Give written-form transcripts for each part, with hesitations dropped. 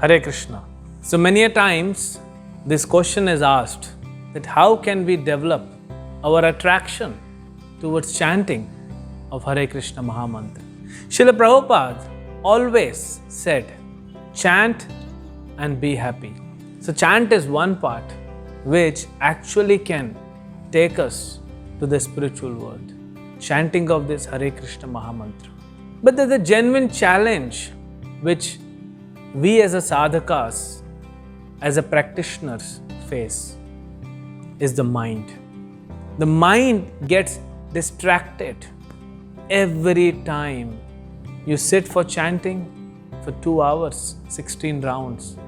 Hare Krishna. So many a times this question is asked that how can we develop our attraction towards chanting of Hare Krishna Mahamantra. Srila Prabhupada always said, chant and be happy. So chant is one part which actually can take us to the spiritual world. Chanting of this Hare Krishna Mahamantra. But there's a genuine challenge which we as a sadhakas, as a practitioners face is the mind. The mind gets distracted every time you sit for chanting for 2 hours, 16 rounds.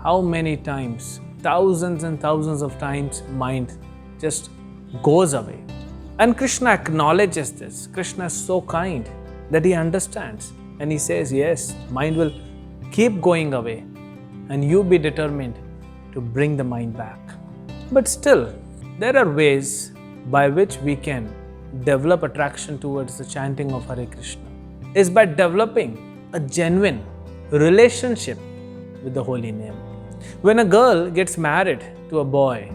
How many times, thousands and thousands of times, mind just goes away. And Krishna acknowledges this. Krishna is so kind that he understands and he says, yes, mind will keep going away and you be determined to bring the mind back. But still, there are ways by which we can develop attraction towards the chanting of Hare Krishna. Is by developing a genuine relationship with the holy name. When a girl gets married to a boy,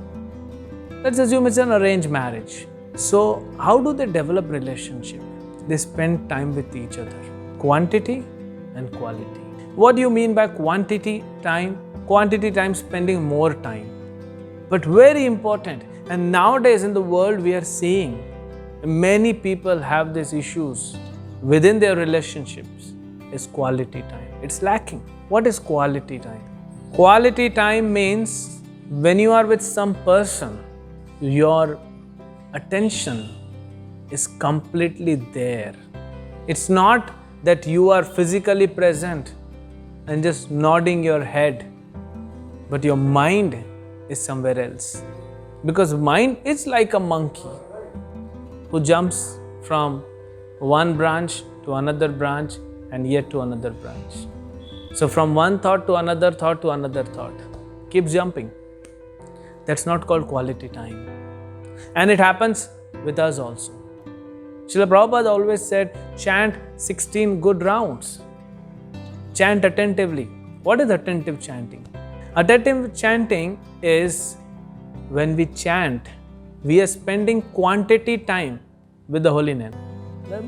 let's assume it's an arranged marriage. So how do they develop relationship? They spend time with each other. Quantity and quality. What do you mean by quantity time? Quantity time, spending more time. But very important, and nowadays in the world we are seeing many people have these issues within their relationships, is quality time. It's lacking. What is quality time? Quality time means when you are with some person, your attention is completely there. It's not that you are physically present and just nodding your head, but your mind is somewhere else. Because mind is like a monkey who jumps from one branch to another branch and yet to another branch. So from one thought to another thought to another thought. Keeps jumping. That's not called quality time. And it happens with us also. Srila Prabhupada always said, chant 16 good rounds. Chant attentively. What is attentive chanting? Attentive chanting is when we chant, we are spending quantity time with the holy name.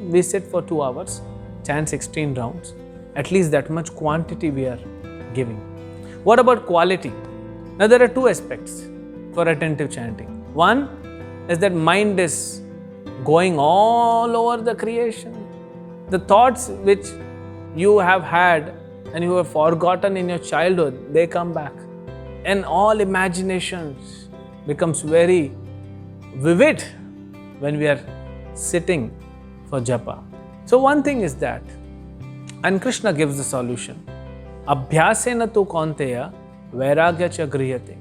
We sit for 2 hours, chant 16 rounds. At least that much quantity we are giving. What about quality? Now there are 2 aspects for attentive chanting. One is that mind is going all over the creation. The thoughts which you have had and you have forgotten in your childhood, they come back. And all imaginations becomes very vivid when we are sitting for japa. So one thing is that, and Krishna gives the solution. Abhyasena tu kaunteya vairagya cha grihate.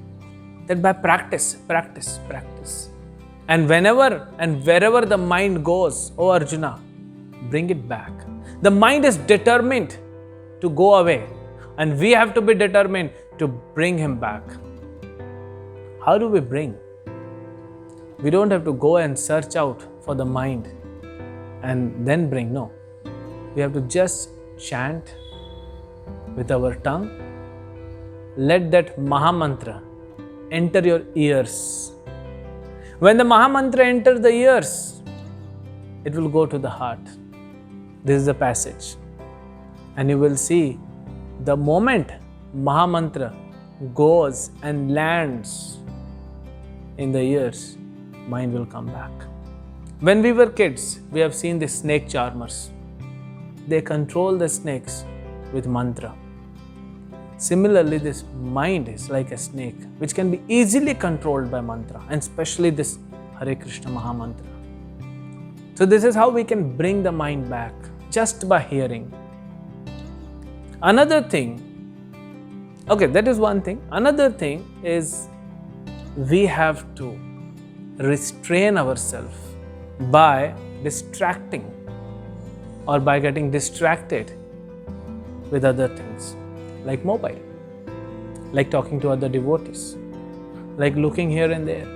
That by practice. And whenever and wherever the mind goes, oh Arjuna, bring it back. The mind is determined to go away and we have to be determined to bring him back. How do we bring? We don't have to go and search out for the mind and then bring. No. We have to just chant with our tongue. Let that Mahamantra enter your ears. When the Mahamantra enters the ears, it will go to the heart. This is the passage. And you will see the moment Mahamantra goes and lands in the ears, mind will come back. When we were kids, we have seen the snake charmers. They control the snakes with mantra. Similarly, this mind is like a snake which can be easily controlled by mantra, and especially this Hare Krishna Mahamantra. So this is how we can bring the mind back, just by hearing. Another thing, okay, that is one thing. Another thing is we have to restrain ourselves by distracting or by getting distracted with other things, like mobile, like talking to other devotees, like looking here and there.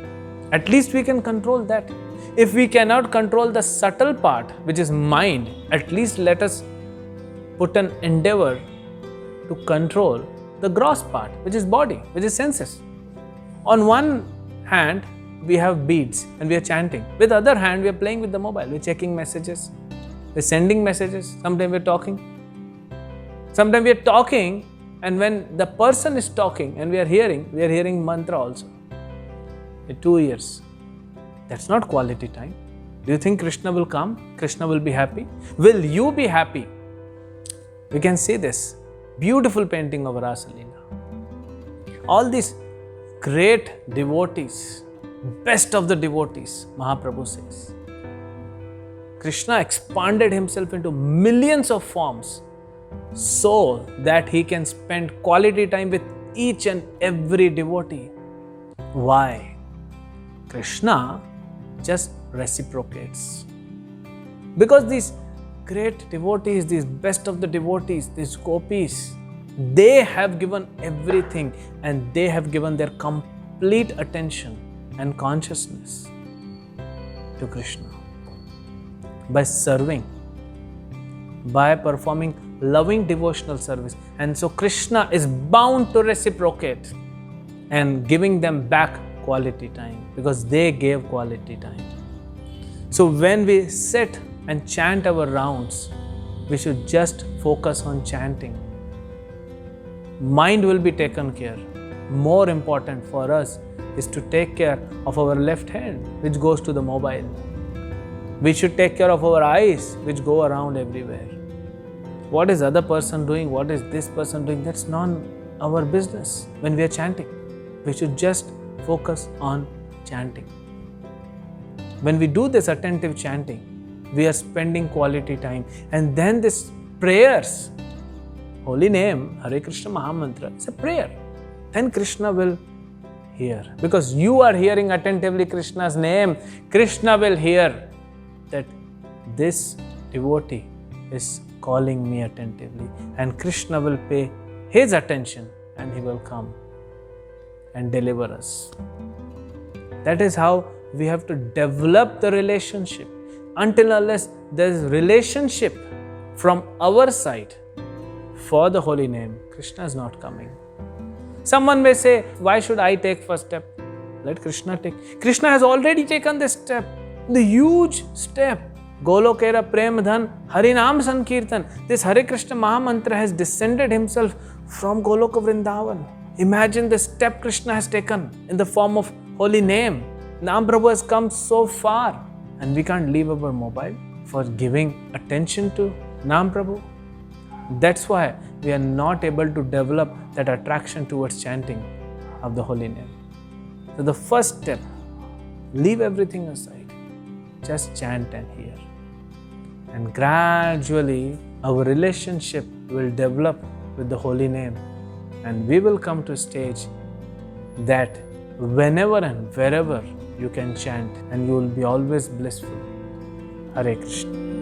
At least we can control that. If we cannot control the subtle part, which is mind, at least let us put an endeavor to control the gross part, which is body, which is senses. On one hand, we have beads and we are chanting. With the other hand, we are playing with the mobile. We're checking messages. We're sending messages. Sometimes we're talking. Sometimes we're talking, and when the person is talking and we are hearing mantra also. In 2 years. That's not quality time. Do you think Krishna will come? Krishna will be happy? Will you be happy? We can see this beautiful painting of Rasalila. All these great devotees, best of the devotees, Mahaprabhu says. Krishna expanded himself into millions of forms so that he can spend quality time with each and every devotee. Why? Krishna just reciprocates. Because these great devotees, these best of the devotees, these gopis, they have given everything and they have given their complete attention and consciousness to Krishna by serving, by performing loving devotional service. And so Krishna is bound to reciprocate and giving them back quality time because they gave quality time. So when we sit and chant our rounds, we should just focus on chanting. Mind will be taken care. More important for us is to take care of our left hand, which goes to the mobile. We should take care of our eyes, which go around everywhere. What is other person doing? What is this person doing? That's none our business when we are chanting. We should just focus on chanting. When we do this attentive chanting, we are spending quality time. And then this prayers, holy name, Hare Krishna Mahamantra, it's a prayer. Then Krishna will hear. Because you are hearing attentively Krishna's name, Krishna will hear that this devotee is calling me attentively. And Krishna will pay his attention and he will come and deliver us. That is how we have to develop the relationship. Until unless there is relationship from our side for the holy name, Krishna is not coming. Someone may say, why should I take first step? Let Krishna take. Krishna has already taken this step, the huge step. Golokera Prem Dhan Harinam Sankirtan. This Hare Krishna Mahamantra has descended himself from Goloka Vrindavan. Imagine the step Krishna has taken in the form of holy name. Nam Prabhu has come so far and we can't leave our mobile for giving attention to Nam Prabhu. That's why we are not able to develop that attraction towards chanting of the holy name. So the first step, leave everything aside. Just chant and hear. And gradually our relationship will develop with the holy name. And we will come to a stage that whenever and wherever you can chant and you will be always blissful. Hare Krishna.